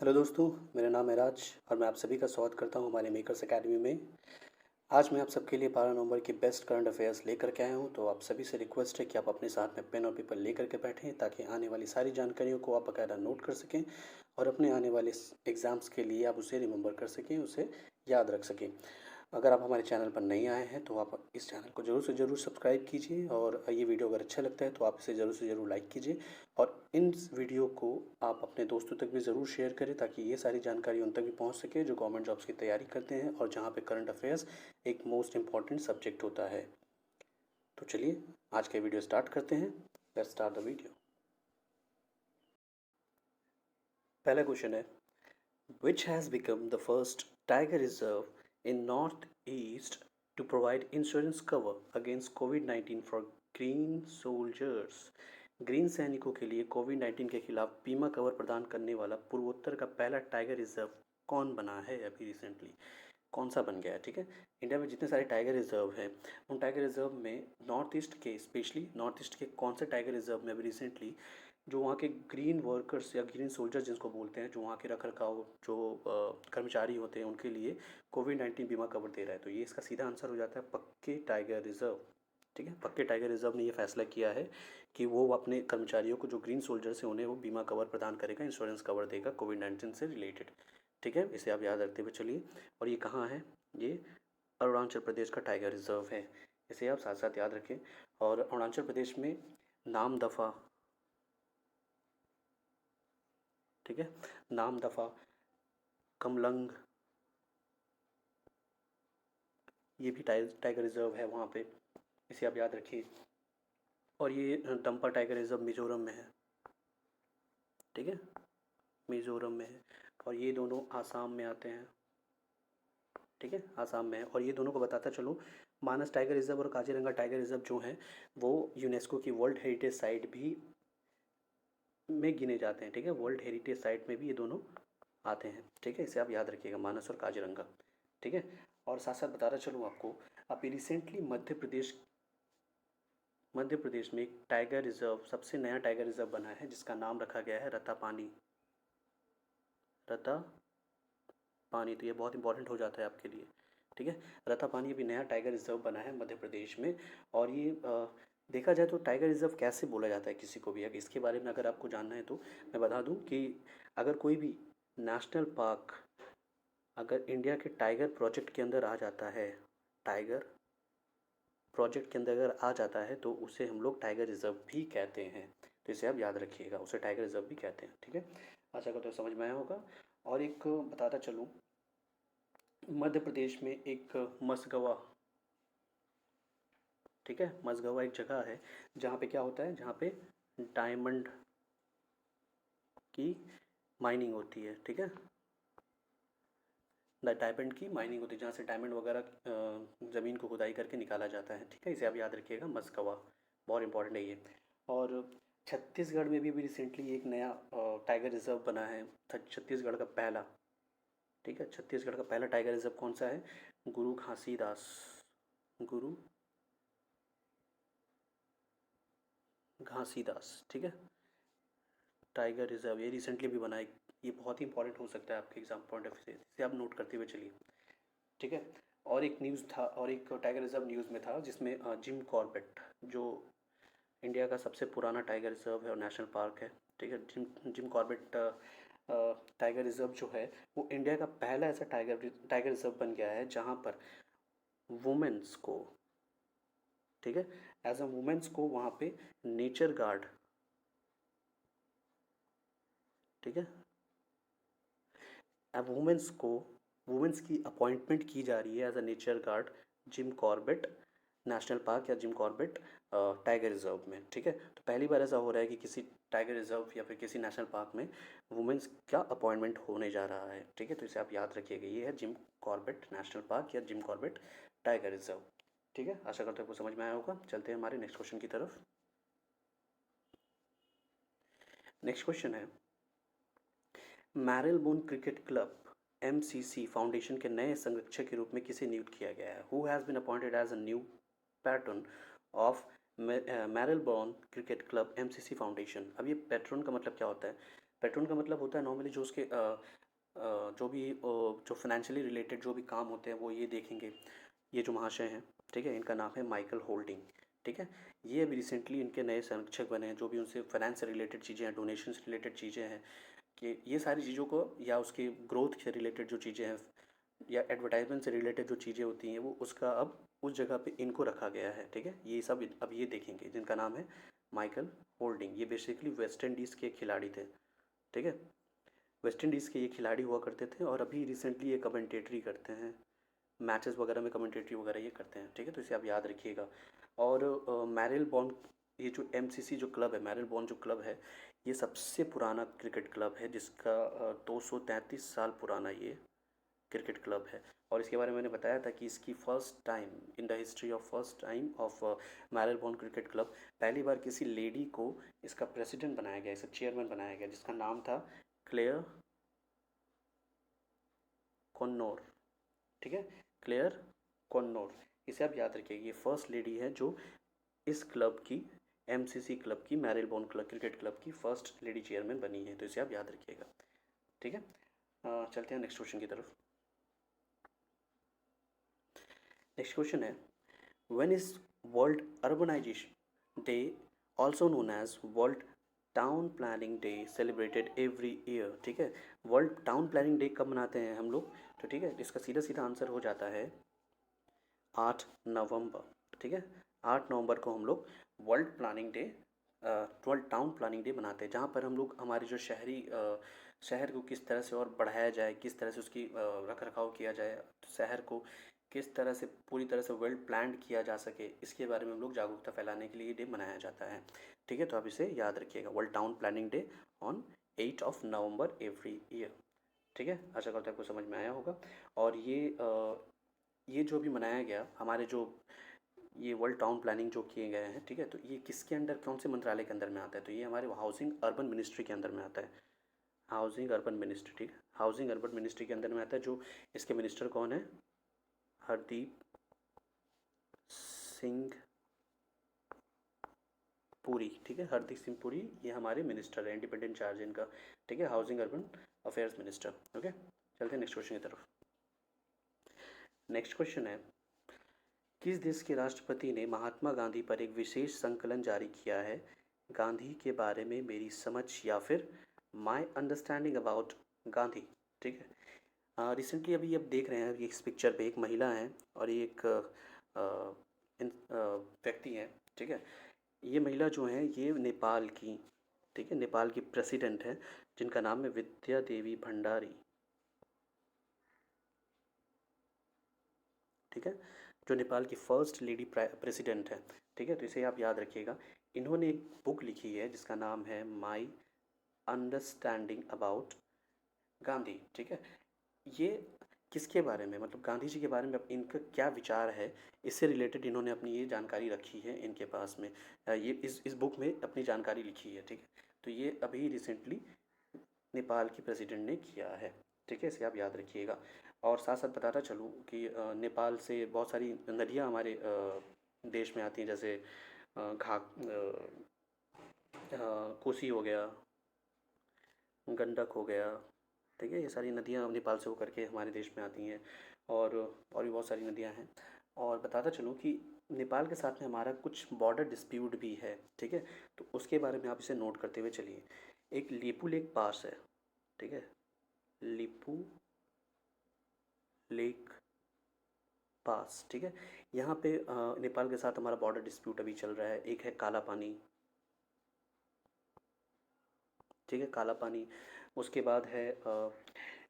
Hello दोस्तों, मेरा नाम है राज और मैं आप सभी का स्वागत करता हूं हमारे मेकर्स एकेडमी में। आज मैं आप सबके लिए 12 नवंबर की बेस्ट करंट अफेयर्स लेकर के आया हूं, तो आप सभी से रिक्वेस्ट है कि आप अपने साथ में पेन और पेपर लेकर के बैठें ताकि आने वाली सारी जानकारियों को आप बाकायदा नोट कर सकें और अपने आने वाले एग्ज़ाम्स के लिए आप उसे रिमेंबर कर सकें, उसे याद रख सकें। अगर आप हमारे चैनल पर नए आए हैं तो आप इस चैनल को ज़रूर से ज़रूर सब्सक्राइब कीजिए और ये वीडियो अगर अच्छा लगता है तो आप इसे ज़रूर से ज़रूर लाइक कीजिए और इन वीडियो को आप अपने दोस्तों तक भी ज़रूर शेयर करें ताकि ये सारी जानकारी उन तक भी पहुंच सके जो गवर्नमेंट जॉब्स की तैयारी करते हैं और जहां पे करंट अफेयर्स एक मोस्ट इम्पॉर्टेंट सब्जेक्ट होता है। तो चलिए आज का वीडियो स्टार्ट करते हैं। Let's start the video. पहला क्वेश्चन है, which has become the first tiger reserve in northeast to provide insurance cover against COVID-19 for green soldiers। Green सैनिकों के लिए कोविड-19 के खिलाफ बीमा कवर प्रदान करने वाला पूर्वोत्तर का पहला टाइगर रिजर्व कौन बना है अभी रिसेंटली, कौन सा बन गया है? ठीक है, इंडिया में जितने सारे टाइगर रिजर्व हैं उन टाइगर रिजर्व में नॉर्थ ईस्ट के, स्पेशली नॉर्थ ईस्ट के कौन से टाइगर रिजर्व में अभी रिसेंटली जो वहाँ के ग्रीन वर्कर्स या ग्रीन सोल्जर्स जिसको बोलते हैं, जो वहाँ के रख रखाव जो कर्मचारी होते हैं उनके लिए कोविड-19 बीमा कवर दे रहा है। तो ये इसका सीधा आंसर हो जाता है पक्के टाइगर रिजर्व। ठीक है, पक्के टाइगर रिजर्व ने ये फैसला किया है कि वो अपने कर्मचारियों को जो ग्रीन सोल्जर्स हैं उन्हें वो बीमा कवर प्रदान करेगा, इंश्योरेंस कवर देगा कोविड-19 से रिलेटेड। ठीक है, इसे आप याद रखते हुए चलिए। और ये कहाँ है? ये अरुणाचल प्रदेश का टाइगर रिजर्व है, इसे आप साथ साथ याद रखें। और अरुणाचल प्रदेश में नामदफ़ा, ठीक है, नामदफ़ा, कमलंग, ये भी टाइगर रिजर्व है वहाँ पे, इसे आप याद रखिए। और ये दम्पा टाइगर रिजर्व मिजोरम में है। ठीक है, मिजोरम में है। और ये दोनों आसाम में आते हैं। ठीक है, आसाम में है। और ये दोनों को बताता चलो, मानस टाइगर रिजर्व और काजीरंगा टाइगर रिजर्व जो हैं वो यूनेस्को की वर्ल्ड हेरिटेज साइट भी में गिने जाते हैं। ठीक है, वर्ल्ड हेरिटेज साइट में भी ये दोनों आते हैं। ठीक है, इसे आप याद रखिएगा, मानस और काजीरंगा। ठीक है, और साथ साथ बताता चलूँ आपको, अभी रिसेंटली मध्य प्रदेश में एक टाइगर रिजर्व, सबसे नया टाइगर रिजर्व बना है जिसका नाम रखा गया है रत्तापानी। रत्तापानी, तो ये बहुत इंपॉर्टेंट हो जाता है आपके लिए। ठीक है, रत्तापानी अभी नया टाइगर रिजर्व बना है मध्य प्रदेश में। और ये देखा जाए तो टाइगर रिजर्व कैसे बोला जाता है किसी को भी, अगर इसके बारे में अगर आपको जानना है तो मैं बता दूं कि अगर कोई भी नेशनल पार्क अगर इंडिया के टाइगर प्रोजेक्ट के अंदर आ जाता है, टाइगर प्रोजेक्ट के अंदर अगर आ जाता है तो उसे हम लोग टाइगर रिजर्व भी कहते हैं। तो इसे आप याद रखिएगा, उसे टाइगर रिजर्व भी कहते हैं। ठीक है, आशा करते हो समझ में आया होगा। और एक बताता चलूँ, मध्य प्रदेश में एक मसगवा, ठीक है, मसगवा एक जगह है जहाँ पे क्या होता है, जहाँ पे डायमंड की माइनिंग होती है। ठीक है, डायमंड की माइनिंग होती है, जहाँ से डायमंड वगैरह ज़मीन को खुदाई करके निकाला जाता है। ठीक है, इसे आप याद रखिएगा, मस्कवा, बहुत इंपॉर्टेंट है ये। और छत्तीसगढ़ में भी अभी रिसेंटली एक नया टाइगर रिजर्व बना है, छत्तीसगढ़ का पहला। ठीक है, छत्तीसगढ़ का पहला टाइगर रिजर्व कौन सा है? गुरु घासीदास, गुरु घासीदास। ठीक है, टाइगर रिजर्व ये रिसेंटली भी बना है। ये बहुत ही इंपॉर्टेंट हो सकता है आपके एग्जाम पॉइंट ऑफ व्यू से, इसे आप नोट करते हुए चलिए। ठीक है, और एक न्यूज़ था, और एक टाइगर रिजर्व न्यूज़ में था जिसमें जिम कॉर्बेट, जो इंडिया का सबसे पुराना टाइगर रिजर्व है और नेशनल पार्क है। ठीक है, gym gym Corbett tiger reserve जो है वो इंडिया का पहला ऐसा टाइगर रिजर्व बन गया है जहाँ पर वुमेन्स को, ठीक है, एज अ वुमेन्स को वहाँ पे नेचर गार्ड, ठीक है, अब वुमेन्स की अपॉइंटमेंट की जा रही है as a nature guard Jim Corbett national park या जिम कॉर्बेट टाइगर रिजर्व में। ठीक है, तो पहली बार ऐसा हो रहा है कि किसी टाइगर रिजर्व या फिर किसी नेशनल पार्क में वुमेन्स का अपॉइंटमेंट होने जा रहा है। ठीक है, तो इसे आप याद रखिएगा, ये है जिम कॉर्बेट नेशनल पार्क या जिम कॉर्बेट टाइगर रिजर्व। ठीक है, आशा करते हैं आपको समझ में आया होगा। चलते हैं हमारे नेक्स्ट क्वेश्चन की तरफ। नेक्स्ट क्वेश्चन है, Marylebone cricket club MCC foundation के नए संरक्षक के रूप में किसे नियुक्त किया गया है? Who has been appointed as a new patron of Marylebone cricket club MCC foundation. अब ये पैट्रन का मतलब क्या होता है? पैट्रन का मतलब होता है नॉर्मली जो उसके जो भी जो फाइनेंशियली रिलेटेड जो भी काम होते हैं वो ये देखेंगे। ये जो महाशय हैं, ठीक है, इनका नाम है माइकल होल्डिंग, ठीक है। ये अभी रिसेंटली इनके नए संरक्षक बने हैं, जो भी उनसे फाइनेंस से रिलेटेड चीज़ें हैं, डोनेशन से रिलेटेड चीज़ें हैं, कि ये सारी चीज़ों को या उसकी ग्रोथ से रिलेटेड जो चीज़ें हैं या एडवर्टाइजमेंट से रिलेटेड जो चीज़ें होती हैं वो उसका अब उस जगह पे इनको रखा गया है, ठीक है। ये सब अब ये देखेंगे, जिनका नाम है माइकल होल्डिंग। ये बेसिकली वेस्ट इंडीज़ के खिलाड़ी थे, ठीक है। वेस्ट इंडीज़ के ये खिलाड़ी हुआ करते थे और अभी रिसेंटली ये कमेंटेटरी करते हैं, मैचेस वगैरह में कमेंटेटरी वगैरह ये करते हैं, ठीक है। तो इसे आप याद रखिएगा। और मैरिल बॉन, ये जो एमसीसी जो क्लब है, मैरिल बॉन जो क्लब है, ये सबसे पुराना क्रिकेट क्लब है, जिसका 233 साल पुराना ये क्रिकेट क्लब है। और इसके बारे में मैंने बताया था कि इसकी first time in the history of first time of Marylebone cricket club, पहली बार किसी लेडी को इसका प्रेसिडेंट बनाया गया, इसका चेयरमैन बनाया गया, जिसका नाम था क्लेयर कॉन्नोर, ठीक है, क्लेयर कॉन्नोर। इसे आप याद रखिए, ये फर्स्ट लेडी है जो इस क्लब की, एमसीसी क्लब की, मैरिल बॉन क्लब क्रिकेट क्लब की फर्स्ट लेडी चेयरमैन बनी है। तो इसे आप याद रखिएगा, ठीक है। चलते हैं नेक्स्ट क्वेश्चन की तरफ। नेक्स्ट क्वेश्चन है, when is world urbanisation day also known as world town planning day celebrated every year, ठीक है। वर्ल्ड टाउन प्लानिंग डे कब मनाते हैं हम लोग? तो ठीक है, इसका सीधा सीधा आंसर हो जाता है 8 नवंबर, ठीक है। 8 नवंबर को हम लोग world planning day, world town planning day मनाते हैं, जहाँ पर हम लोग हमारे जो शहरी शहर को किस तरह से और बढ़ाया जाए, किस तरह से उसकी रख रखाव किया जाए, शहर को किस तरह से पूरी तरह से वेल प्लान्ड किया जा सके, इसके बारे में हम लोग जागरूकता फैलाने के लिए ये डे मनाया जाता है, ठीक है। तो आप इसे याद रखिएगा, world town planning day on 8 November every year, ठीक है। आशा करता हूँ आपको समझ में आया होगा। और ये जो भी मनाया गया हमारे जो ये वर्ल्ड टाउन प्लानिंग जो किए गए हैं, ठीक है, तो ये किसके अंडर, कौन से मंत्रालय के अंदर में आता है? तो ये हमारे हाउसिंग अर्बन मिनिस्ट्री के अंदर में आता है, हाउसिंग अर्बन मिनिस्ट्री, ठीक है। हाउसिंग अर्बन मिनिस्ट्री के अंदर में आता है। जो इसके मिनिस्टर कौन है? हरदीप सिंह पुरी, ठीक है, हरदीप सिंह पुरी, ये हमारे मिनिस्टर है, इंडिपेंडेंट चार्ज है इनका, ठीक है, housing urban affairs minister. Okay, चलते हैं नेक्स्ट क्वेश्चन की तरफ। नेक्स्ट क्वेश्चन है, किस देश के राष्ट्रपति ने महात्मा गांधी पर एक विशेष संकलन जारी किया है? गांधी के बारे में मेरी समझ या फिर माई अंडरस्टैंडिंग अबाउट गांधी, ठीक है। रिसेंटली अभी अब देख रहे हैं कि इस पिक्चर पे एक महिला है और एक व्यक्ति है, ठीक है। ये महिला जो है ये नेपाल की, ठीक है, नेपाल की प्रेसिडेंट है, जिनका नाम है विद्या देवी भंडारी, ठीक है, जो नेपाल की फर्स्ट लेडी प्रेसिडेंट है, ठीक है। तो इसे आप याद रखिएगा। इन्होंने एक बुक लिखी है जिसका नाम है माई अंडरस्टैंडिंग अबाउट गांधी, ठीक है। ये किसके बारे में, मतलब गांधी जी के बारे में इनका क्या विचार है, इससे रिलेटेड इन्होंने अपनी ये जानकारी रखी है इनके पास में, ये इस बुक में अपनी जानकारी लिखी है, ठीक है। तो ये अभी रिसेंटली नेपाल की प्रेसिडेंट ने किया है, ठीक है, इसे आप याद रखिएगा। और साथ साथ बताता चलूँ कि नेपाल से बहुत सारी नदियाँ हमारे देश में आती हैं, जैसे कोसी हो गया, गंडक हो गया, ठीक है, ये सारी नदियाँ नेपाल से होकर के हमारे देश में आती हैं। और भी बहुत सारी नदियाँ हैं। और बताता चलूँ कि नेपाल के साथ में हमारा कुछ बॉर्डर डिस्प्यूट भी है, ठीक है। तो उसके बारे में आप इसे नोट करते हुए चलिए। एक लिपू लेक पास है, ठीक है, लिपू लेक पास, ठीक है। यहाँ पे नेपाल के साथ हमारा बॉर्डर डिस्प्यूट अभी चल रहा है। एक है काला पानी, ठीक है, काला पानी। उसके बाद है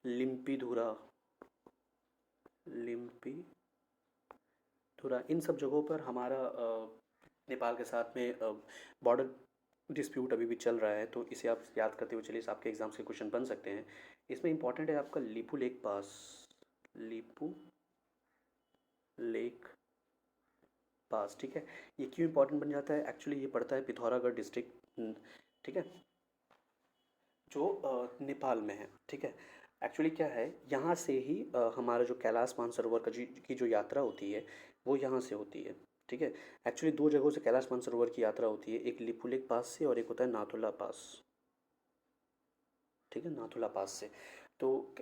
लिम्पी धुरा, लिम्पी धुरा। इन सब जगहों पर हमारा नेपाल के साथ में बॉर्डर डिस्प्यूट अभी भी चल रहा है। तो इसे आप याद करते हुए चलिए, इस आपके एग्जाम्स के क्वेश्चन बन सकते हैं। इसमें इंपॉर्टेंट है आपका लिपू लेक पास, लिपू लेक पास, ठीक है। ये क्यों इंपॉर्टेंट बन जाता है? एक्चुअली ये पड़ता है पिथौरागढ़ डिस्ट्रिक्ट, ठीक है, जो नेपाल में है, ठीक है। एक्चुअली क्या है, यहाँ से ही हमारा जो कैलाश मानसरोवर की जो यात्रा होती है वो यहाँ से होती है, ठीक है। एक्चुअली दो जगहों से कैलाश मानसरोवर की यात्रा होती है, एक लिपुलेख पास से और एक होता है नाथुला पास, ठीक है, नाथुला पास से। तो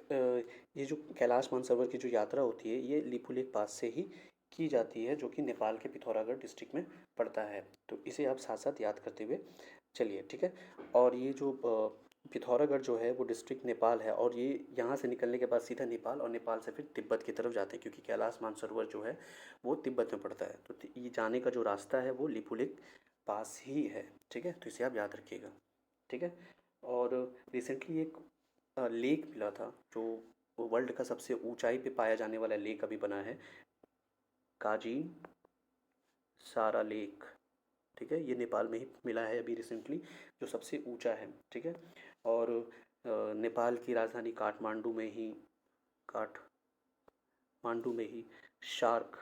ये जो कैलाश मानसरोवर की जो यात्रा होती है ये लिपुलेख पास से ही की जाती है, जो कि नेपाल के पिथौरागढ़ डिस्ट्रिक्ट में पड़ता है। तो इसे आप साथ साथ याद करते हुए चलिए, ठीक है। और ये जो पिथौरागढ़ जो है वो डिस्ट्रिक्ट नेपाल है, और ये यहाँ से निकलने के बाद सीधा नेपाल, और नेपाल से फिर तिब्बत की तरफ जाते हैं, क्योंकि कैलाश मानसरोवर जो है वो तिब्बत में पड़ता है। तो ये जाने का जो रास्ता है वो लिपुलेख पास ही है, ठीक है। तो इसे आप याद रखिएगा, ठीक है। और रिसेंटली एक लेक मिला था, जो वर्ल्ड का सबसे ऊंचाई पे पाया जाने वाला लेक अभी बना है, काजीन सारा लेक, ठीक है। ये नेपाल में ही मिला है अभी रिसेंटली, जो सबसे ऊंचा है, ठीक है। और नेपाल की राजधानी काठमांडू में ही शार्क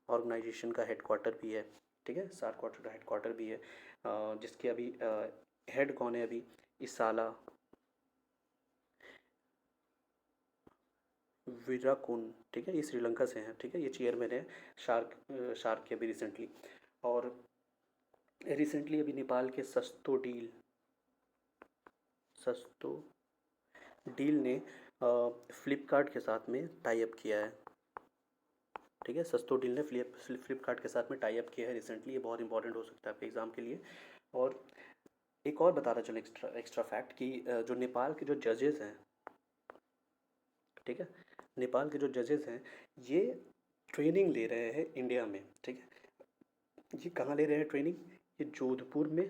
ऑर्गेनाइजेशन का हेडक्वार्टर भी है, ठीक है। शार्क वाटर का हेडक्वार्टर भी है, जिसके अभी हेड कौन है अभी, इसाला विराकुन, ठीक है। ये श्रीलंका से हैं, ठीक है। ये चेयरमैन है शार्क के अभी रिसेंटली। और रिसेंटली अभी नेपाल के सस्तो डील ने फ्लिपकार्ट के साथ में टाई अप किया है, ठीक है। सस्तो डील ने फ्लिपकार्ट के साथ में टाई अप किया है रिसेंटली। ये बहुत इंपॉर्टेंट हो सकता है आपके एग्ज़ाम के लिए। और एक और बताना चलो एक्स्ट्रा फैक्ट कि जो नेपाल के जो जजेस हैं, ठीक है, नेपाल के जो जजेस हैं ये ट्रेनिंग ले रहे हैं इंडिया में, ठीक है। ये कहाँ ले रहे हैं ट्रेनिंग, ये जोधपुर में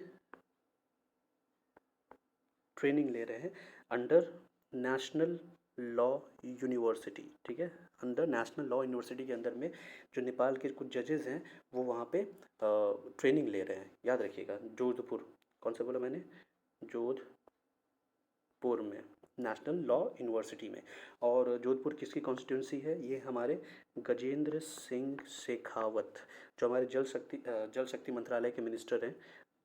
ट्रेनिंग ले रहे हैं, अंडर नेशनल लॉ यूनिवर्सिटी, ठीक है। अंडर नेशनल लॉ यूनिवर्सिटी के अंदर में जो नेपाल के कुछ जजेस हैं वो वहाँ पे ट्रेनिंग ले रहे हैं, याद रखिएगा। जोधपुर, कौन सा बोला मैंने, जोधपुर में, नेशनल लॉ यूनिवर्सिटी में। और जोधपुर किसकी कॉन्स्टिट्यूंसी है, ये हमारे गजेंद्र सिंह शेखावत, जो हमारे जल शक्ति मंत्रालय के मिनिस्टर हैं,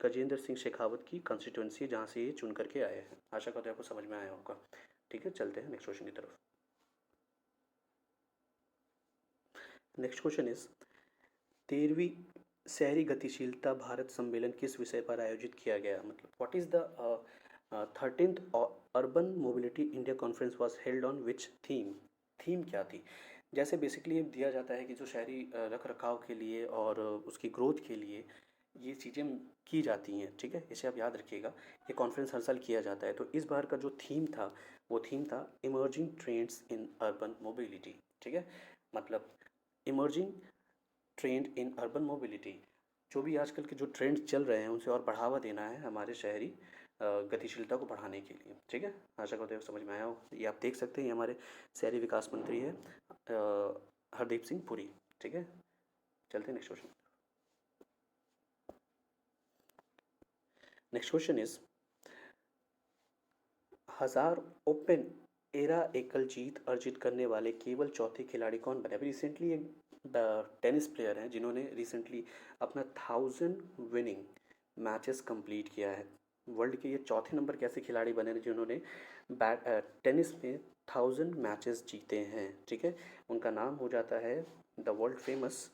गजेंद्र सिंह शेखावत की कंस्टिट्यूंसी, जहाँ से ये चुन करके आए हैं। आशा करते हैं आपको समझ में आया होगा, ठीक है। चलते हैं नेक्स्ट क्वेश्चन की तरफ। नेक्स्ट क्वेश्चन इज 13वीं शहरी गतिशीलता भारत सम्मेलन किस विषय पर आयोजित किया गया, मतलब what is the 13th urban mobility India conference was held on which theme, theme क्या थी। जैसे बेसिकली दिया जाता है कि जो शहरी रख रखाव के लिए और उसकी ग्रोथ के लिए ये चीज़ें की जाती हैं, ठीक है। इसे आप याद रखिएगा। ये कॉन्फ्रेंस हर साल किया जाता है। तो इस बार का जो थीम था वो थीम था emerging trends in urban mobility, ठीक है। मतलब emerging trend in urban mobility, जो भी आजकल के जो ट्रेंड चल रहे हैं उनसे और बढ़ावा देना है हमारे शहरी गतिशीलता को बढ़ाने के लिए, ठीक है। आशा करते हैं समझ में आया हो। ये आप देख सकते हैं, ये हमारे शहरी विकास मंत्री है हरदीप सिंह पुरी, ठीक है। चलते हैं next question. Next question is 1000 open era एकल जीत अर्जित करने वाले केवल चौथे खिलाड़ी कौन बने। अभी रिसेंटली एक टेनिस प्लेयर हैं जिन्होंने रिसेंटली अपना 1000 विनिंग मैचेस कंप्लीट किया है। वर्ल्ड के ये चौथे नंबर के ऐसे खिलाड़ी बने जिन्होंने टेनिस में 1000 मैचेस जीते हैं, ठीक है। उनका नाम हो जाता है the world famous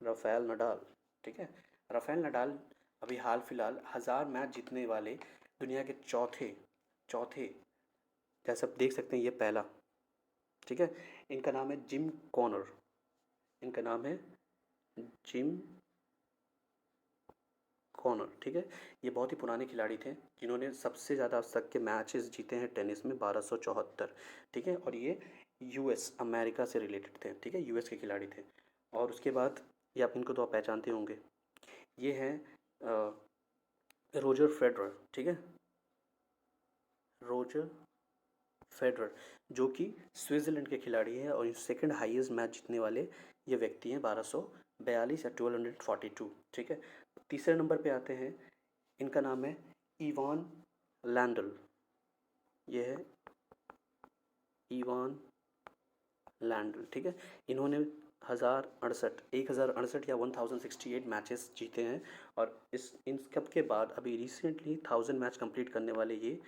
Rafael Nadal, ठीक है। राफेल नडाल अभी हाल फिलहाल 1000 मैच जीतने वाले दुनिया के चौथे चौथे जैसे आप देख सकते हैं, ये पहला, ठीक है। इनका नाम है जिम कॉनर, इनका नाम है जिम कॉनर, ठीक है। ये बहुत ही पुराने खिलाड़ी थे जिन्होंने सबसे ज़्यादा अब तक के मैचेस जीते हैं टेनिस में, 1274, ठीक है। और ये यूएस अमेरिका से रिलेटेड थे, ठीक है, यूएस के खिलाड़ी थे। और उसके बाद ये आप इनको तो आप पहचानते होंगे, ये हैं रोजर फेडरर, ठीक है, रोजर फेडरर, जो कि स्विट्ज़रलैंड के खिलाड़ी हैं और सेकंड हाईएस्ट मैच जीतने वाले ये व्यक्ति हैं, 1242 या 1242, ठीक है। तीसरे नंबर पे आते हैं, इनका नाम है इवान लैंडल, ये है इवान लैंडल, ठीक है। इन्होंने 1068 या 1068 मैचेस जीते हैं। और इन सब के बाद अभी रिसेंटली 1000 मैच कंप्लीट करने वाले ये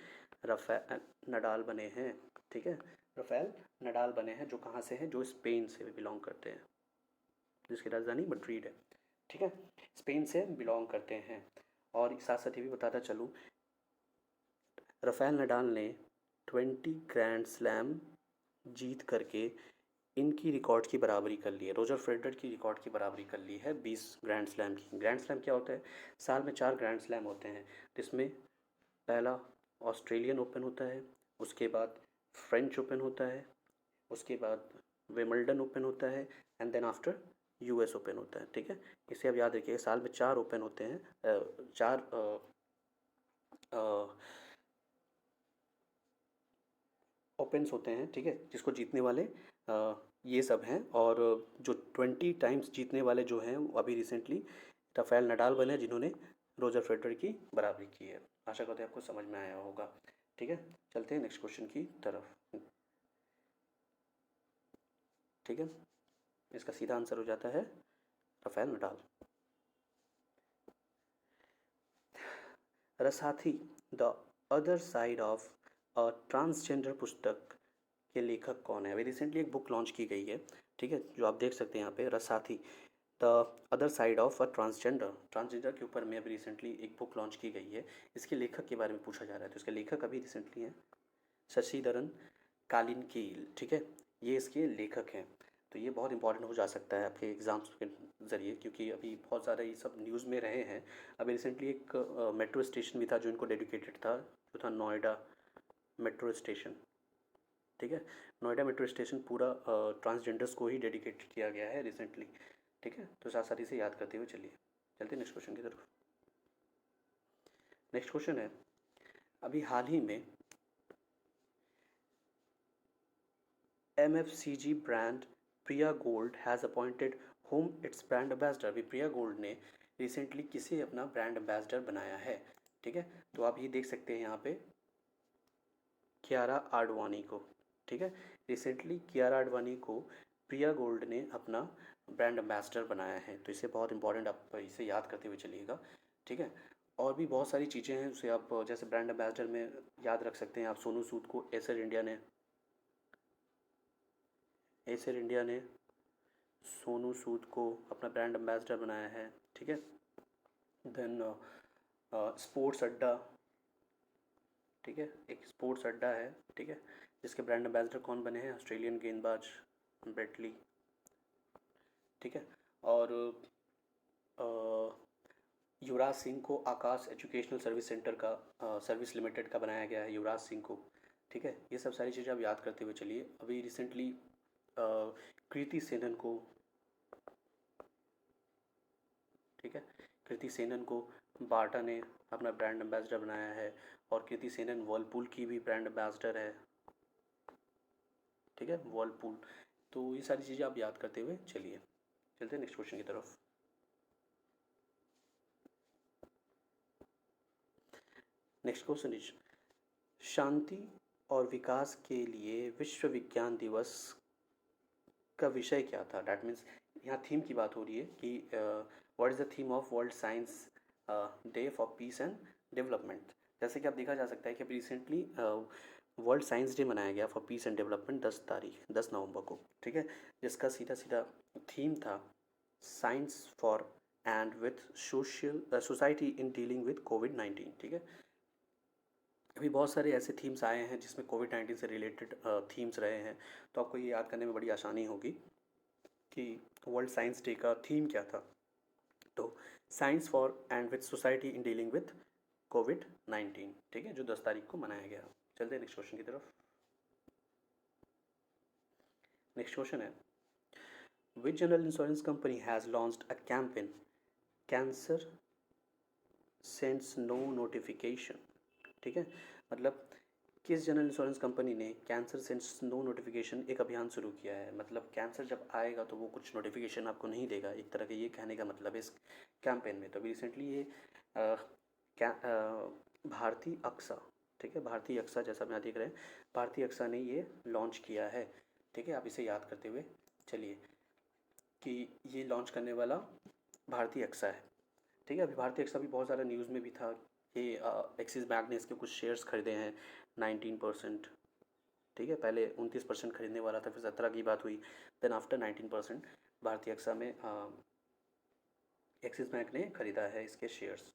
राफेल नडाल बने हैं, ठीक है। राफेल नडाल बने हैं, जो कहाँ से हैं, जो स्पेन से बिलोंग करते हैं, जिसकी राजधानी मैड्रिड है, ठीक है। स्पेन से बिलोंग करते हैं। और साथ साथ ये भी बताता चलूँ राफेल नडाल ने 20 ग्रैंड स्लैम जीत करके इनकी रिकॉर्ड की बराबरी कर ली है, रोजर फेडरर की रिकॉर्ड की बराबरी कर ली है 20 ग्रैंड स्लैम की। ग्रैंड स्लैम क्या होता है? साल में 4 ग्रैंड स्लैम होते हैं, जिसमें पहला ऑस्ट्रेलियन ओपन होता है, उसके बाद फ्रेंच ओपन होता है, उसके बाद विम्बलडन ओपन होता है, and then after US open होता है। ठीक है, इसे आप याद रखिए, साल में 4 ओपन होते हैं, 4 ओपन्स होते हैं। ठीक है, जिसको जीतने वाले ये सब हैं, और जो 20 टाइम्स जीतने वाले जो हैं वो अभी रिसेंटली राफेल नडाल बने, जिन्होंने रोजर फेडरर की बराबरी की है। आशा करते हैं आपको समझ में आया होगा। ठीक है, चलते हैं नेक्स्ट क्वेश्चन की तरफ। ठीक है, इसका सीधा आंसर हो जाता है राफेल नडाल। रसाथी the other side of a transgender पुस्तक के लेखक कौन है? अभी रिसेंटली एक बुक लॉन्च की गई है। ठीक है, जो आप देख सकते हैं यहाँ पे, रसाथी the other side of a transgender, transgender के ऊपर में अभी रिसेंटली एक बुक लॉन्च की गई है। इसके लेखक के बारे में पूछा जा रहा है, तो इसके लेखक अभी रिसेंटली हैं शशिधरन कालिनकील। ठीक है, ये इसके लेखक हैं। तो ये बहुत इंपॉर्टेंट हो जा सकता है आपके एग्ज़ाम्स के ज़रिए, क्योंकि अभी बहुत ज़्यादा ये सब न्यूज़ में रहे हैं। अभी रिसेंटली एक मेट्रो स्टेशन भी था जो इनको डेडिकेटेड था, जो था नोएडा मेट्रो स्टेशन। ठीक है, नोएडा मेट्रो स्टेशन पूरा ट्रांसजेंडर्स को ही डेडिकेट किया गया है रिसेंटली। ठीक है, तो साथ साथ इसे याद करते हुए चलिए, चलते हैं नेक्स्ट क्वेश्चन की तरफ। नेक्स्ट क्वेश्चन है, अभी हाल ही में MFCG brand Priya gold has appointed home it's brand ambassador. अभी प्रिया गोल्ड ने रिसेंटली किसे अपना ब्रांड एम्बेसडर बनाया है? ठीक है, तो आप ये देख सकते हैं यहाँ पे कियारा आडवाणी को। ठीक है, रिसेंटली कियारा आडवाणी को प्रिया गोल्ड ने अपना ब्रांड एम्बेसडर बनाया है, तो इसे बहुत इंपॉर्टेंट आप इसे याद करते हुए चलिएगा। ठीक है, और भी बहुत सारी चीज़ें हैं उसे आप जैसे ब्रांड एम्बेसडर में याद रख सकते हैं आप। सोनू सूद को एसर इंडिया ने सोनू सूद को अपना ब्रांड एम्बेसडर बनाया है। ठीक है, देन स्पोर्ट्स अड्डा। ठीक है, एक स्पोर्ट्स अड्डा है। ठीक है, जिसके ब्रांड एम्बेसडर कौन बने हैं? ऑस्ट्रेलियन गेंदबाज ब्रेटली। ठीक है, और युवराज सिंह को आकाश एजुकेशनल सर्विस सेंटर का सर्विस लिमिटेड का बनाया गया है, युवराज सिंह को। ठीक है, ये सब सारी चीज़ें आप याद करते हुए चलिए। अभी रिसेंटली कृति सेनन को, ठीक है, कृति सेनन को बाटा ने अपना ब्रांड एम्बेसडर बनाया है, और कृति सेनन वर्लपूल की भी ब्रांड एम्बेसडर है। ठीक है, वर्लपूल। तो ये सारी चीज़ें आप याद करते हुए चलिए, चलते हैं नेक्स्ट क्वेश्चन की तरफ। नेक्स्ट क्वेश्चन इज, शांति और विकास के लिए विश्व विज्ञान दिवस का विषय क्या था? डैट मीन्स यहाँ थीम की बात हो रही है कि what is the theme of world science day for peace and development. जैसे कि आप देखा जा सकता है कि अभी रिसेंटली वर्ल्ड साइंस डे मनाया गया फॉर पीस एंड डेवलपमेंट 10 नवंबर को। ठीक है, जिसका सीधा सीधा थीम था science for and with society in dealing with कोविड-19। ठीक है, अभी बहुत सारे ऐसे थीम्स आए हैं जिसमें कोविड-19 से रिलेटेड थीम्स रहे हैं, तो आपको ये याद करने में बड़ी आसानी होगी कि वर्ल्ड साइंस डे का थीम क्या था। तो science for and with society in dealing with कोविड-19। ठीक है, जो 10 तारीख को मनाया गया। चलते हैं नेक्स्ट क्वेश्चन की तरफ। नेक्स्ट क्वेश्चन है, which general insurance company has launched a campaign cancer sends no notification. ठीक है, मतलब किस जनरल इंश्योरेंस कंपनी ने कैंसर सेंड्स नो नोटिफिकेशन एक अभियान शुरू किया है? मतलब कैंसर जब आएगा तो वो कुछ नोटिफिकेशन आपको नहीं देगा, एक तरह का ये कहने का मतलब है इस कैंपेन में। तो अभी रिसेंटली ये भारतीय अक्सा, ठीक है, भारतीय अक्सा, जैसा आप यहाँ देख रहे हैं, भारतीय अक्सा ने ये लॉन्च किया है। ठीक है, आप इसे याद करते हुए चलिए कि ये लॉन्च करने वाला भारतीय अक्सा है। ठीक है, अभी भारतीय अक्सा भी बहुत ज़्यादा न्यूज़ में भी था कि एक्सिस बैंक ने इसके कुछ शेयर्स खरीदे हैं 19%। ठीक है, पहले 29% खरीदने वाला था, फिर 17 की बात हुई, देन आफ्टर 19% भारतीय अक्सा में एक्सिस बैंक ने खरीदा है इसके शेयर्स।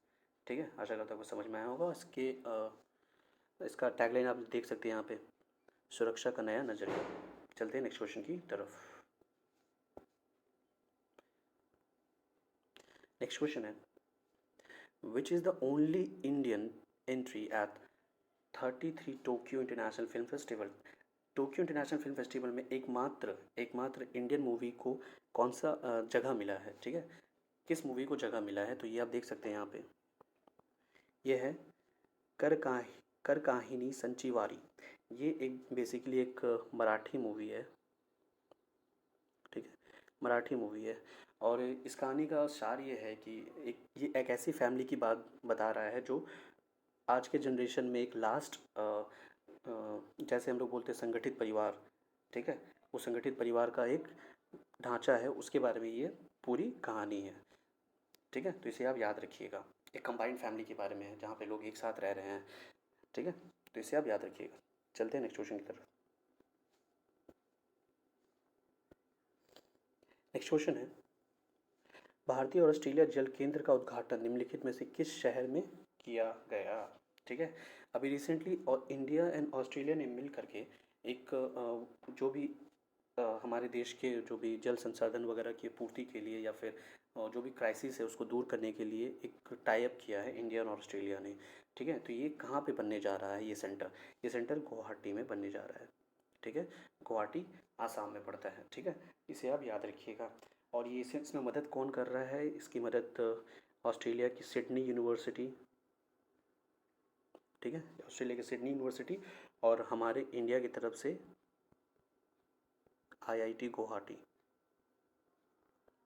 ठीक है, आशा करता हूँ आपको समझ में आया होगा। इसके इसका टैगलाइन आप देख सकते हैं यहाँ पे, सुरक्षा का नया नजरिया। चलते हैं नेक्स्ट क्वेश्चन की तरफ। नेक्स्ट क्वेश्चन है, which is the only Indian entry eight 33 Tokyo international film festival. Tokyo international film festival में एकमात्र इंडियन मूवी को कौन सा जगह मिला है, ठीक है, किस मूवी को जगह मिला है, तो ये आप देख सकते हैं यहाँ पे, ये है कर काहि कर काहिनी संचीवारी। ये एक बेसिकली एक मराठी मूवी है, ठीक है, मराठी मूवी है। और इस कहानी का सार ये है कि ये एक ऐसी फैमिली की बात बता रहा है जो आज के जनरेशन में एक लास्ट जैसे हम लोग बोलते हैं संगठित परिवार, ठीक है, वो संगठित परिवार का एक ढांचा है, उसके बारे में ये पूरी कहानी है, ठीक है। तो इसे आप याद रखिएगा, एक कंबाइंड फैमिली के बारे में है जहाँ पे लोग एक साथ रह रहे हैं, ठीक है, तो इसे आप याद रखिएगा। चलते हैं नेक्स्ट क्वेश्चन की तरफ। नेक्स्ट क्वेश्चन है, भारतीय और ऑस्ट्रेलिया जल केंद्र का उद्घाटन निम्नलिखित में से किस शहर में किया गया, ठीक है। अभी रिसेंटली और इंडिया एंड ऑस्ट्रेलिया ने मिल करके एक जो भी हमारे देश के जो भी जल संसाधन वगैरह की पूर्ति के लिए या फिर जो भी क्राइसिस है उसको दूर करने के लिए एक टाई अप किया है इंडिया और ऑस्ट्रेलिया ने, ठीक है। तो ये कहाँ पे बनने जा रहा है, ये सेंटर गुवाहाटी में बनने जा रहा है, ठीक है, गुवाहाटी आसाम में पड़ता है, ठीक है, इसे आप याद रखिएगा। और ये इसमें मदद कौन कर रहा है, इसकी मदद ऑस्ट्रेलिया की सिडनी यूनिवर्सिटी, ठीक है, ऑस्ट्रेलिया की सिडनी यूनिवर्सिटी और हमारे इंडिया की तरफ से आईआईटी गुवाहाटी,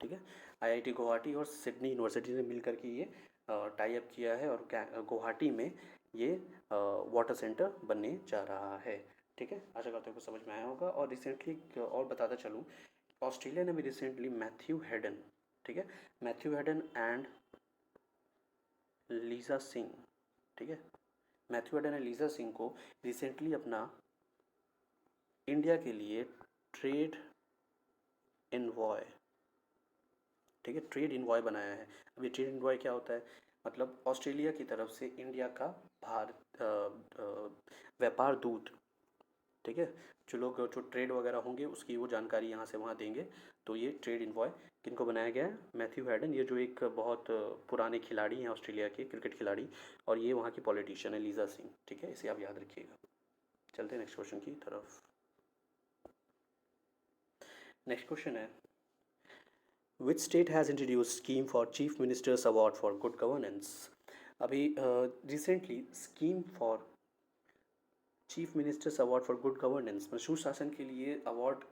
ठीक है, आईआईटी गुवाहाटी और सिडनी यूनिवर्सिटी ने मिल करके ये टाई अप किया है और गुवाहाटी में ये वाटर सेंटर बनने जा रहा है, ठीक है। आशा करता हूँ को समझ में आया होगा। और रिसेंटली और बताता चलूँ, ऑस्ट्रेलिया ने भी रिसेंटली मैथ्यू हेडन, ठीक है, Matthew Hayden and Lisa Singh, ठीक है, Matthew Hayden and Lisa Singh को रिसेंटली अपना इंडिया के लिए ट्रेड इनवॉय, ठीक है, ट्रेड इनवॉय बनाया है। अब ये ट्रेड इनवॉय क्या होता है, मतलब ऑस्ट्रेलिया की तरफ से इंडिया का व्यापार दूत, ठीक है, जो लोग जो ट्रेड वगैरह होंगे उसकी वो जानकारी यहाँ से वहाँ देंगे। तो ये ट्रेड इनवॉय किनको बनाया गया है, मैथ्यू हेडन, ये जो एक बहुत पुराने खिलाड़ी हैं ऑस्ट्रेलिया के, क्रिकेट खिलाड़ी, और ये वहाँ की पॉलिटिशियन है लीजा सिंह, ठीक है, इसे आप याद रखिएगा। चलते हैं नेक्स्ट क्वेश्चन की तरफ। नेक्स्ट क्वेश्चन है, which state has introduce scheme for chief minister's award for good governance. अभी recently scheme for chief minister's award for good governance में सुशासन के लिए अवार्ड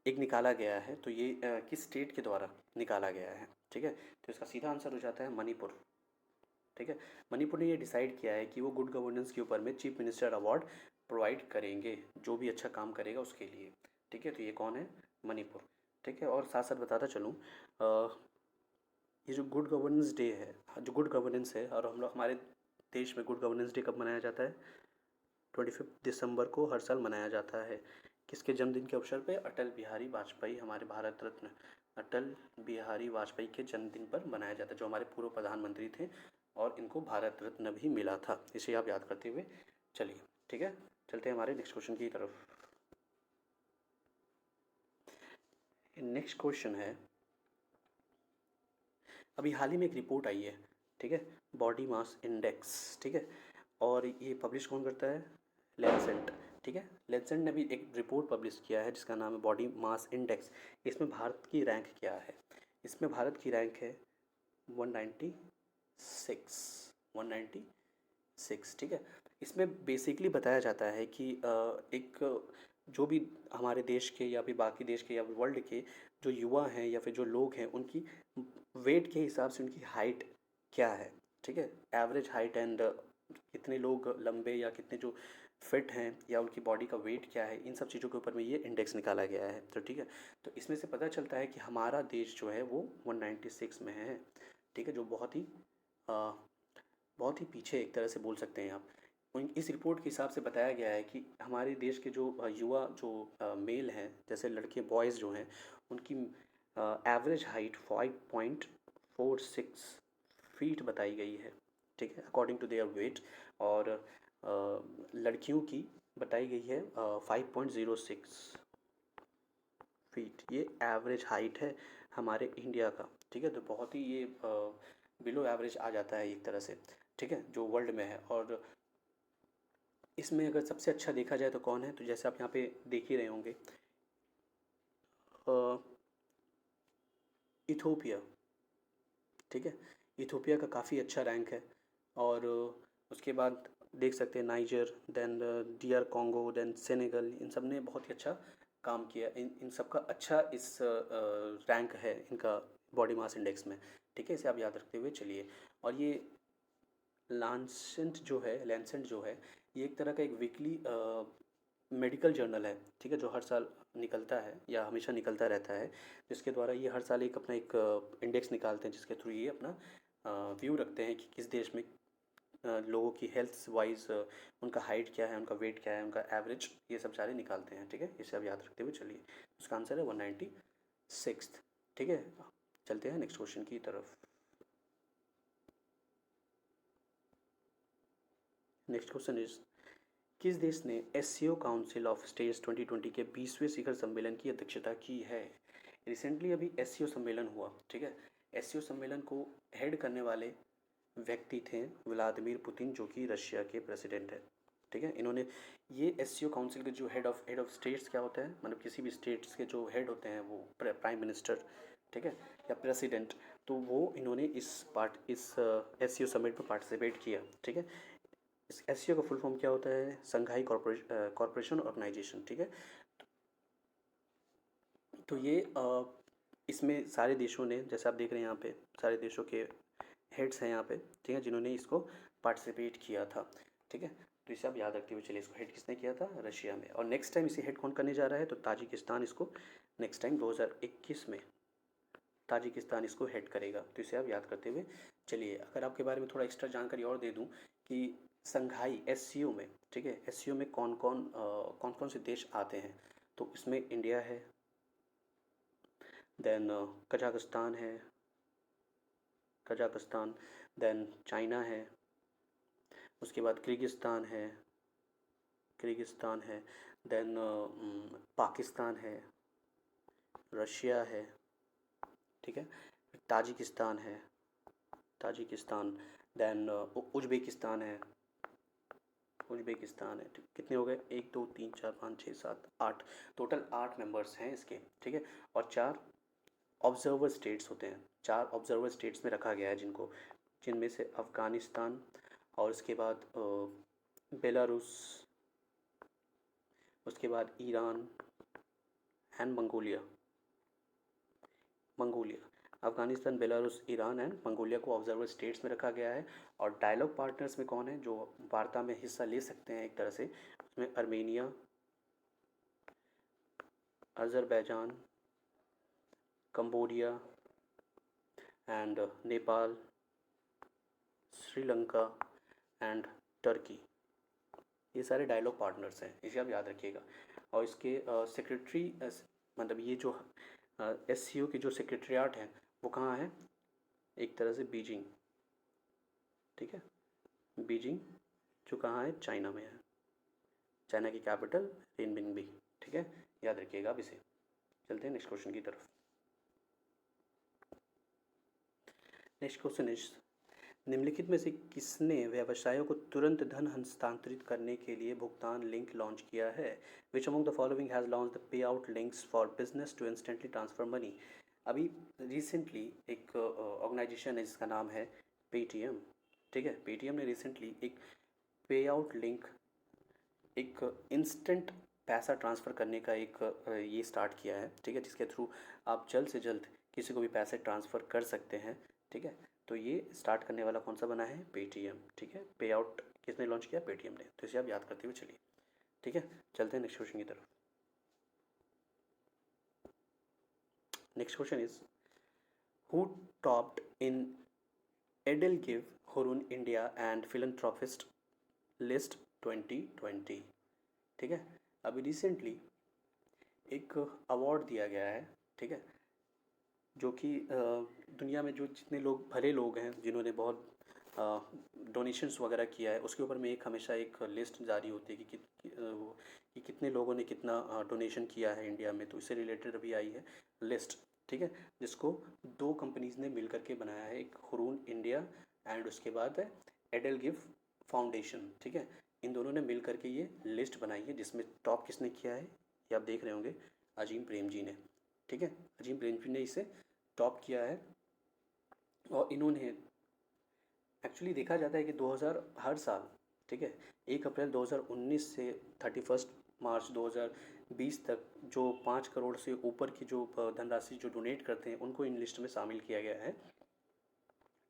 एक निकाला गया है। तो ये किस स्टेट के द्वारा निकाला गया है, ठीक है, तो इसका सीधा आंसर हो जाता है मणिपुर, ठीक है। मणिपुर ने ये डिसाइड किया है कि वो गुड गवर्नेंस के ऊपर में चीफ मिनिस्टर अवार्ड प्रोवाइड करेंगे जो भी अच्छा काम करेगा उसके लिए, ठीक है। तो ये कौन है, मणिपुर, ठीक है। और साथ साथ बताता चलूँ, ये जो गुड गवर्नेंस डे है, जो गुड गवर्नेंस है, और हम लोग हमारे देश में गुड गवर्नेंस डे कब मनाया जाता है, 25 दिसंबर को हर साल मनाया जाता है। किसके जन्मदिन के अवसर पे, अटल बिहारी वाजपेयी, हमारे भारत रत्न अटल बिहारी वाजपेयी के जन्मदिन पर मनाया जाता है, जो हमारे पूर्व प्रधानमंत्री थे और इनको भारत रत्न भी मिला था। इसे आप याद करते हुए चलिए, ठीक है। चलते हैं हमारे नेक्स्ट क्वेश्चन की तरफ। नेक्स्ट क्वेश्चन है, अभी हाल ही में एक रिपोर्ट आई है, ठीक है, बॉडी मास इंडेक्स, ठीक है, और ये पब्लिश कौन करता है, लेंसेंट, ठीक है। लेंसेंट ने भी एक रिपोर्ट पब्लिश किया है जिसका नाम है बॉडी मास इंडेक्स। इसमें भारत की रैंक क्या है, इसमें भारत की रैंक है 196, 196, ठीक है। इसमें बेसिकली बताया जाता है कि एक जो भी हमारे देश के या फिर बाकी देश के या वर्ल्ड के जो युवा हैं या फिर जो लोग हैं उनकी वेट के हिसाब से उनकी हाइट क्या है, ठीक है, एवरेज हाइट एंड कितने लोग लंबे या कितने जो फिट हैं या उनकी बॉडी का वेट क्या है, इन सब चीज़ों के ऊपर में ये इंडेक्स निकाला गया है। तो ठीक है, तो इसमें से पता चलता है कि हमारा देश जो है वो 196 में है, ठीक है, जो बहुत ही पीछे एक तरह से बोल सकते हैं आप। इस रिपोर्ट के हिसाब से बताया गया है कि हमारे देश के जो युवा जो मेल हैं, जैसे लड़के बॉयज़ जो हैं, उनकी एवरेज हाइट 5.46 फीट बताई गई है, ठीक है, अकॉर्डिंग टू देयर वेट। और लड़कियों की बताई गई है 5.06 फीट। ये एवरेज हाइट है हमारे इंडिया का, ठीक है। तो बहुत ही ये बिलो एवरेज आ जाता है एक तरह से, ठीक है, जो वर्ल्ड में है। और इसमें अगर सबसे अच्छा देखा जाए तो कौन है, तो जैसे आप यहाँ पे देख ही रहे होंगे, इथोपिया, ठीक है। इथोपिया का काफ़ी अच्छा रैंक है। और उसके बाद देख सकते हैं Niger, then DR Congo, then Senegal, इन सब ने बहुत ही अच्छा काम किया। इन सब का अच्छा इस रैंक है इनका बॉडी मास इंडेक्स में, ठीक है। इसे आप याद रखते हुए चलिए। और ये लैंसेंट जो है, ये एक तरह का एक वीकली मेडिकल जर्नल है, ठीक है, जो हर साल निकलता है या हमेशा निकलता रहता है, जिसके द्वारा ये हर साल एक अपना एक इंडेक्स निकालते हैं, जिसके थ्रू ये अपना व्यू रखते हैं कि किस देश में लोगों की हेल्थ वाइज उनका हाइट क्या है, उनका वेट क्या है, उनका एवरेज, ये सब सारे निकालते हैं, ठीक है। इसे आप याद रखते हुए चलिए। उसका आंसर है 196, ठीक है। चलते हैं नेक्स्ट क्वेश्चन की तरफ। नेक्स्ट क्वेश्चन इज, किस देश ने एससीओ काउंसिल ऑफ स्टेट्स 2020 के 20वें शिखर सम्मेलन की अध्यक्षता की है? रिसेंटली अभी एससीओ सम्मेलन हुआ, ठीक है। एससीओ सम्मेलन को हेड करने वाले व्यक्ति थे व्लादिमीर पुतिन, जो कि रशिया के प्रेसिडेंट है, ठीक है। इन्होंने ये एससीओ काउंसिल के जो हेड ऑफ स्टेट्स क्या होता है, मतलब किसी भी स्टेट्स के जो हेड होते हैं वो प्राइम मिनिस्टर, ठीक है, या प्रेसिडेंट। तो वो इन्होंने इस एससीओ समिट में पार्टिसिपेट किया, ठीक है। इस एससीओ का फुल फॉर्म क्या होता है? संघाई कॉरपोरेशन ऑर्गेनाइजेशन, ठीक है। तो ये इसमें सारे देशों ने, जैसे आप देख रहे हैं यहाँ पे, सारे देशों के हेड्स हैं यहाँ पे, ठीक है, जिन्होंने इसको पार्टिसिपेट किया था, ठीक है। तो इसे आप याद रखते हुए चलिए, इसको हेड किसने किया था? रशिया में। और नेक्स्ट टाइम इसे हेड कौन करने जा रहा है? तो ताजिकिस्तान इसको नेक्स्ट टाइम 2021 में ताजिकिस्तान इसको हेड करेगा। तो इसे आप याद करते हुए चलिए। अगर आपके बारे में थोड़ा एक्स्ट्रा जानकारी और दे दूँ कि संघाई एससीओ में, ठीक है, एससीओ में कौन कौन से देश आते हैं, तो इसमें इंडिया है, देन कजाकिस्तान है, कजाकिस्तान, देन चाइना है, उसके बाद किर्गिस्तान है, देन पाकिस्तान है, रशिया है, ठीक है, ताजिकिस्तान, देन उज्बेकिस्तान है, ठीक। कितने हो गए? 1 2 3 4 5 6 7 8, टोटल 8 मेंबर्स हैं इसके, ठीक है। और 4 ऑब्जर्वर स्टेट्स होते हैं, 4 ऑब्जर्वर स्टेट्स में रखा गया है जिनमें से अफ़गानिस्तान, और उसके बाद बेलारूस, उसके बाद Iran and Mongolia. Afghanistan, Belarus, Iran and Mongolia को ऑब्जर्वर स्टेट्स में रखा गया है। और डायलॉग पार्टनर्स में कौन है जो वार्ता में हिस्सा ले सकते हैं एक तरह से? उसमें Armenia, Azerbaijan, Cambodia and Nepal, Sri Lanka and Turkey, ये सारे डायलॉग पार्टनर्स हैं, इसे आप याद रखिएगा। और इसके सेक्रेटरी, मतलब ये जो एससीओ की जो सेक्रेटरीट है वो कहाँ है? एक तरह से बीजिंग, ठीक है, बीजिंग, जो कहाँ है? चाइना में है। चाइना की कैपिटल रेनबिंगबी, ठीक है, याद रखिएगा आप इसे। चलते हैं नेक्स्ट क्वेश्चन की तरफ। नेक्स्ट क्वेश्चन इज, निम्नलिखित में से किसने व्यवसायों को तुरंत धन हस्तांतरित करने के लिए भुगतान लिंक लॉन्च किया है? Which among the following has launch the pay out links for business to instantly transfer money? अभी रिसेंटली एक ऑर्गेनाइजेशन है जिसका नाम है पेटीएम, ठीक है। पेटीएम ने रिसेंटली एक पे आउट लिंक, एक इंस्टेंट पैसा ट्रांसफ़र करने का एक ये स्टार्ट किया है, ठीक है, जिसके थ्रू आप जल्द से जल्द किसी को भी पैसे ट्रांसफ़र कर सकते हैं, ठीक है। तो ये स्टार्ट करने वाला कौन सा बना है? पेटीएम, ठीक है। पे आउट किसने लॉन्च किया? पेटीएम ने। तो इसे आप याद करते हुए चलिए, ठीक है। चलते हैं नेक्स्ट क्वेश्चन की तरफ। Next question is, who topped in EdelGive Hurun India and philanthropist list 2020, ठीक है। अभी रिसेंटली एक अवार्ड दिया गया है, ठीक है, जो कि दुनिया में जो जितने लोग भले लोग हैं, जिन्होंने बहुत डोनेशंस वगैरह किया है, उसके ऊपर में एक हमेशा एक लिस्ट जारी होती है कि कितने लोगों ने कितना डोनेशन किया है इंडिया में। तो इससे रिलेटेड अभी आई है लिस्ट, ठीक है, जिसको दो कंपनीज़ ने मिल करके बनाया है, एक हुरून इंडिया एंड उसके बाद है एडल गिव फाउंडेशन, ठीक है। इन दोनों ने मिल करके ये लिस्ट बनाई है, जिसमें टॉप किसने किया है ये आप देख रहे होंगे, अजीम प्रेम जी ने, ठीक है। अजीम प्रेम जी ने इसे टॉप किया है। और इन्होंने एक्चुअली देखा जाता है कि 2000 हर साल, ठीक है, 1 अप्रैल 2019 से 31 मार्च 2020 तक जो 5 करोड़ से ऊपर की जो धनराशि जो डोनेट करते हैं उनको इन लिस्ट में शामिल किया गया है,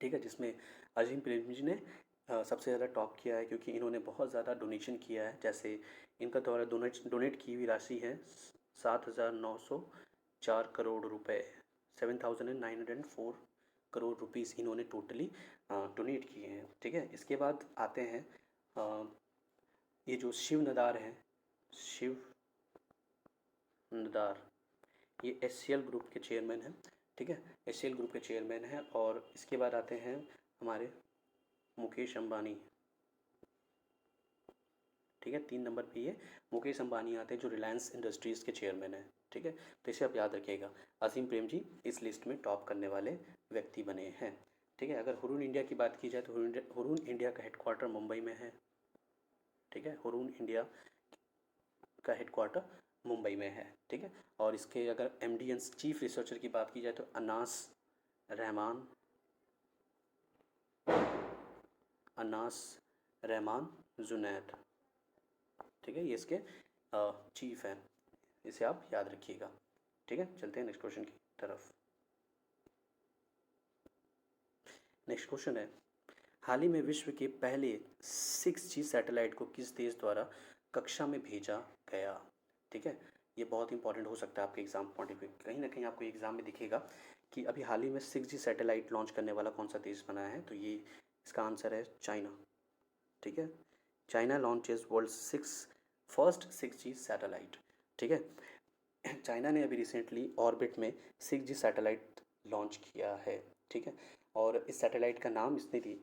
ठीक है। जिसमें अजीम प्रेमजी ने सबसे ज़्यादा टॉप किया है, क्योंकि इन्होंने बहुत ज़्यादा डोनेशन किया है। जैसे इनका द्वारा डोनेट की हुई राशि है 7,904 करोड़ रुपए, 7,904 करोड़ रुपीज़ इन्होंने टोटली डोनेट किए हैं, ठीक है। इसके बाद आते हैं ये जो शिव नदार हैं, शिव नदार, ये एचसीएल ग्रुप के चेयरमैन हैं, ठीक है, एचसीएल ग्रुप के चेयरमैन हैं। और इसके बाद आते हैं हमारे मुकेश अंबानी, ठीक है, 3 नंबर पे ये मुकेश अंबानी आते हैं जो रिलायंस इंडस्ट्रीज़ के चेयरमैन हैं, ठीक है। तो इसे आप याद रखिएगा, अजीम प्रेम जी इस लिस्ट में टॉप करने वाले व्यक्ति बने हैं, ठीक है। अगर हुरून इंडिया की बात की जाए तो हुरून इंडिया का हेडक्वार्टर मुंबई में है, ठीक है, हुरून इंडिया का हेडक्वार्टर मुंबई में है, ठीक है। और इसके अगर एमडी चीफ रिसर्चर की बात की जाए तो रहमान अनास रहमान जुनैद, ठीक है, ये इसके चीफ हैं, इसे आप याद रखिएगा, ठीक है। चलते हैं नेक्स्ट क्वेश्चन की तरफ। नेक्स्ट क्वेश्चन है, हाल ही में विश्व के पहले 6G सैटेलाइट को किस देश द्वारा कक्षा में भेजा गया, ठीक है। ये बहुत इंपॉर्टेंट हो सकता है आपके एग्जाम पॉइंट ऑफ व्यू, कहीं ना कहीं आपको एग्जाम में दिखेगा कि अभी हाल ही में 6G सैटेलाइट लॉन्च करने वाला कौन सा देश बना है, तो ये इसका आंसर है चाइना, ठीक है। China launches world first 6G satellite, ठीक है। चाइना ने अभी रिसेंटली ऑर्बिट में 6G सैटेलाइट लॉन्च किया है, ठीक है। और इस सैटेलाइट का नाम इसने दी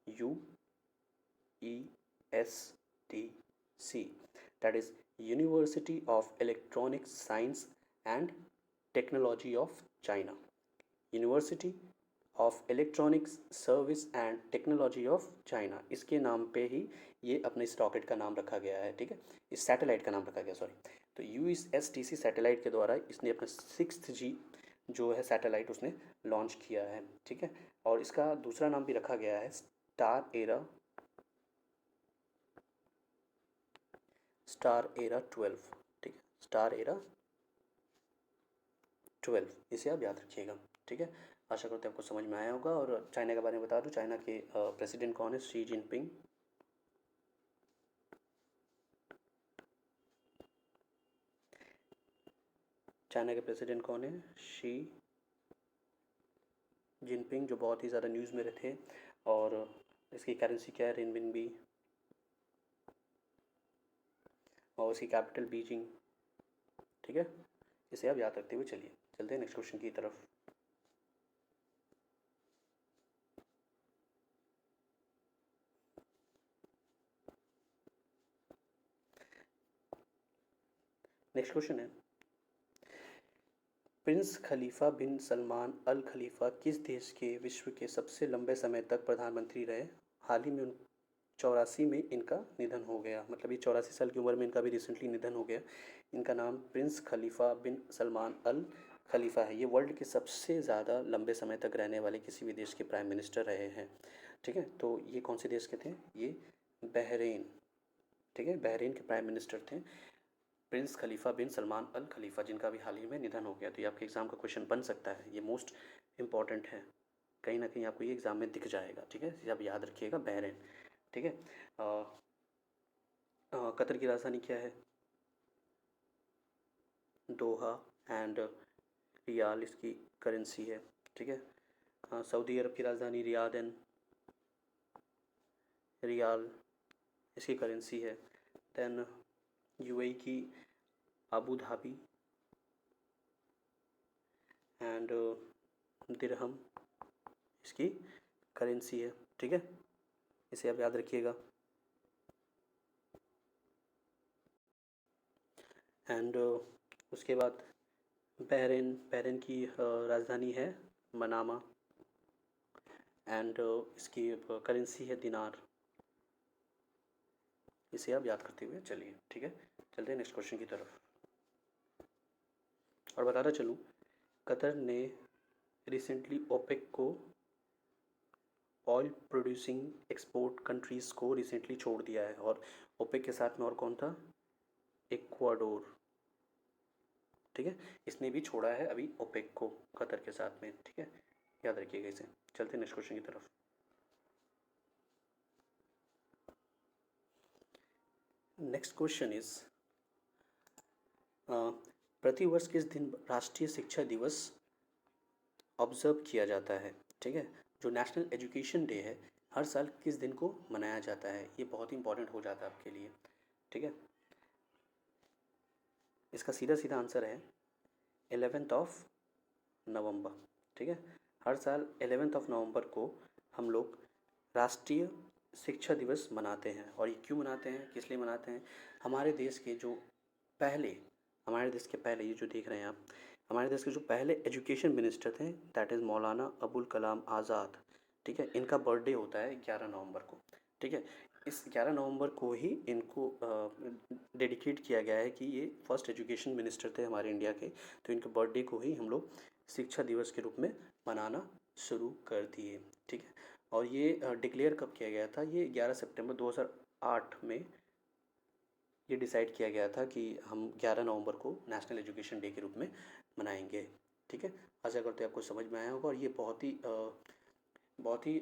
UESTC, that is university of electronics science and technology of China, university of electronics service and technology of China, इसके नाम पे ही ये अपने इस रॉकेट का नाम रखा गया है, ठीक है, इस सैटेलाइट का नाम रखा गया, सॉरी। तो UESTC सैटेलाइट के द्वारा इसने अपना 6G जो है सैटेलाइट उसने लॉन्च किया है, ठीक है। और इसका दूसरा नाम भी रखा गया है स्टार एरा 12, ठीक है, स्टार एरा 12, इसे आप याद रखिएगा, ठीक है। आशा करते हैं आपको समझ में आया होगा। और चाइना के बारे में बता दूं, चाइना के प्रेसिडेंट कौन है, शी जिनपिंग, चाइना के प्रेसिडेंट कौन है, शी जिनपिंग, जो बहुत ही ज़्यादा न्यूज़ में रहते हैं। और इसकी करेंसी क्या है, रेनबिनबी, और उसकी कैपिटल बीजिंग, ठीक है। इसे आप याद रखते हुए चलिए, चलते हैं नेक्स्ट क्वेश्चन की तरफ। नेक्स्ट क्वेश्चन है, प्रिंस खलीफा बिन सलमान अल खलीफा किस देश के विश्व के सबसे लंबे समय तक प्रधानमंत्री रहे, हाल ही में 84 में इनका निधन हो गया, मतलब ये 84 साल की उम्र में इनका भी रिसेंटली निधन हो गया। इनका नाम प्रिंस खलीफा बिन सलमान अल खलीफा है। ये वर्ल्ड के सबसे ज़्यादा लंबे समय तक रहने वाले किसी भी देश के प्राइम मिनिस्टर रहे हैं, ठीक है। तो ये कौन से देश के थे, ये बहरीन, ठीक है, बहरीन के प्राइम मिनिस्टर थे प्रिंस खलीफा बिन सलमान अल खलीफा, जिनका भी हाल ही में निधन हो गया। तो ये आपके एग्ज़ाम का क्वेश्चन बन सकता है, ये मोस्ट इंपॉर्टेंट है, कहीं ना कहीं आपको ये एग्ज़ाम में दिख जाएगा, ठीक है। ये आप याद रखिएगा, बहरीन, ठीक है। कतर की राजधानी क्या है, दोहा, एंड रियाल इसकी करेंसी है, ठीक है। सऊदी अरब की राजधानी रियाद एंड रियाल इसकी करेंसी है। देन यूएई की अबू धाबी एंड दिरहम इसकी करेंसी है, ठीक है, इसे आप याद रखिएगा। एंड उसके बाद बहरीन की राजधानी है मनामा, एंड इसकी करेंसी है दिनार। इसे आप याद करते हुए चलिए, ठीक है। चलते हैं नेक्स्ट क्वेश्चन की तरफ। और बताता चलूँ, कतर ने रिसेंटली ओपेक को, ऑयल प्रोड्यूसिंग एक्सपोर्ट कंट्रीज़ को रिसेंटली छोड़ दिया है। और ओपेक के साथ में और कौन था? इक्वाडोर, ठीक है, इसने भी छोड़ा है अभी ओपेक को कतर के साथ में, ठीक है, याद रखिएगा इसे। चलते हैं नेक्स्ट क्वेश्चन की तरफ। नेक्स्ट क्वेश्चन इज, प्रतिवर्ष किस दिन राष्ट्रीय शिक्षा दिवस ऑब्जर्व किया जाता है? ठीक है, जो नेशनल एजुकेशन डे है हर साल किस दिन को मनाया जाता है? ये बहुत ही इंपॉर्टेंट हो जाता है आपके लिए, ठीक है। इसका सीधा सीधा आंसर है 11th ऑफ नवंबर, ठीक है। हर साल 11th ऑफ नवंबर को हम लोग राष्ट्रीय शिक्षा दिवस मनाते हैं। और ये क्यों मनाते हैं, किस लिए मनाते हैं? हमारे देश के जो पहले, हमारे देश के पहले, ये जो देख रहे हैं आप, हमारे देश के जो पहले एजुकेशन मिनिस्टर थे दैट इज़ मौलाना अबुल कलाम आज़ाद, ठीक है। इनका बर्थडे होता है 11 नवंबर को, ठीक है। इस 11 नवंबर को ही इनको डेडिकेट किया गया है कि ये फर्स्ट एजुकेशन मिनिस्टर थे हमारे इंडिया के, तो इनके बर्थडे को ही हम लोग शिक्षा दिवस के रूप में मनाना शुरू कर दिए, ठीक है। और ये डिक्लेयर कब किया गया था? ये 11 सितंबर 2008 में ये डिसाइड किया गया था कि हम 11 नवंबर को नेशनल एजुकेशन डे के रूप में मनाएंगे, ठीक है। आशा करते हैं आपको समझ में आया होगा। और ये बहुत ही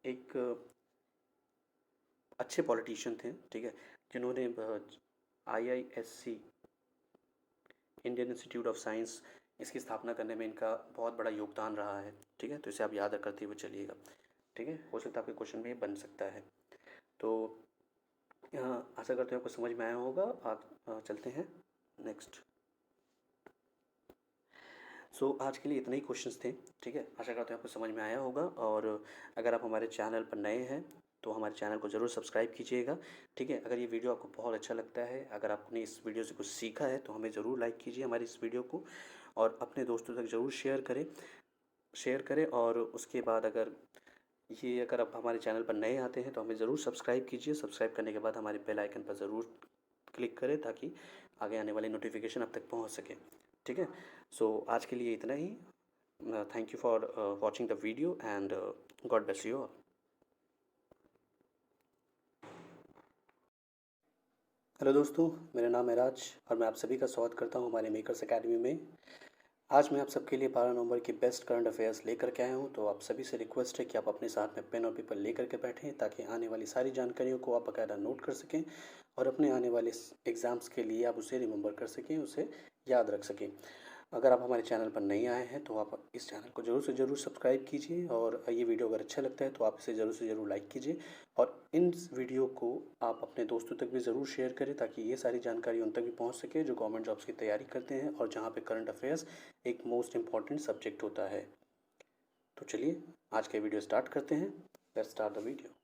एक अच्छे पॉलिटिशियन थे, ठीक है, जिन्होंने IISc, Indian institute of science, इसकी स्थापना करने में इनका बहुत बड़ा योगदान रहा है, ठीक है। तो इसे आप याद करते हुए चलिएगा, ठीक है। हो सकता है आपके क्वेश्चन में ये बन सकता है। तो आशा करते हैं आपको समझ में आया होगा। आप चलते हैं नेक्स्ट। सो आज के लिए इतने ही क्वेश्चंस थे, ठीक है। आशा करते हैं आपको समझ में आया होगा। और अगर आप हमारे चैनल पर नए हैं तो हमारे चैनल को ज़रूर सब्सक्राइब कीजिएगा, ठीक है। अगर ये वीडियो आपको बहुत अच्छा लगता है, अगर आपने इस वीडियो से कुछ सीखा है, तो हमें ज़रूर लाइक कीजिए हमारी इस वीडियो को, और अपने दोस्तों तक ज़रूर शेयर करें। और उसके बाद अगर आप हमारे चैनल पर नए आते हैं तो हमें ज़रूर सब्सक्राइब कीजिए। सब्सक्राइब करने के बाद हमारे बेल आइकन पर ज़रूर क्लिक करें ताकि आगे आने वाले नोटिफिकेशन आप तक पहुंच सके, ठीक है। सो आज के लिए इतना ही। Thank you for watching the video and God bless you all. Hello दोस्तों, मेरा नाम है राज और मैं आप सभी का स्वागत करता हूं हमारे मेकर्स एकेडमी में। आज मैं आप सबके लिए 12 नवंबर की बेस्ट करंट अफेयर्स लेकर के आया हूं। तो आप सभी से रिक्वेस्ट है कि आप अपने साथ में पेन और पेपर लेकर के बैठें ताकि आने वाली सारी जानकारियों को आप बाकायदा नोट कर सकें और अपने आने वाले एग्ज़ाम्स के लिए आप उसे रिमेंबर कर सकें, उसे याद रख सकें। अगर आप हमारे चैनल पर नहीं आए हैं तो आप इस चैनल को ज़रूर से ज़रूर सब्सक्राइब कीजिए। और ये वीडियो अगर अच्छा लगता है तो आप इसे ज़रूर से ज़रूर लाइक कीजिए। और इन वीडियो को आप अपने दोस्तों तक भी ज़रूर शेयर करें ताकि ये सारी जानकारी उन तक भी पहुंच सके जो गवर्नमेंट जॉब्स की तैयारी करते हैं और जहां पे करंट अफेयर्स एक मोस्ट इम्पॉर्टेंट सब्जेक्ट होता है। तो चलिए आज का वीडियो स्टार्ट करते हैं। Let's start the video.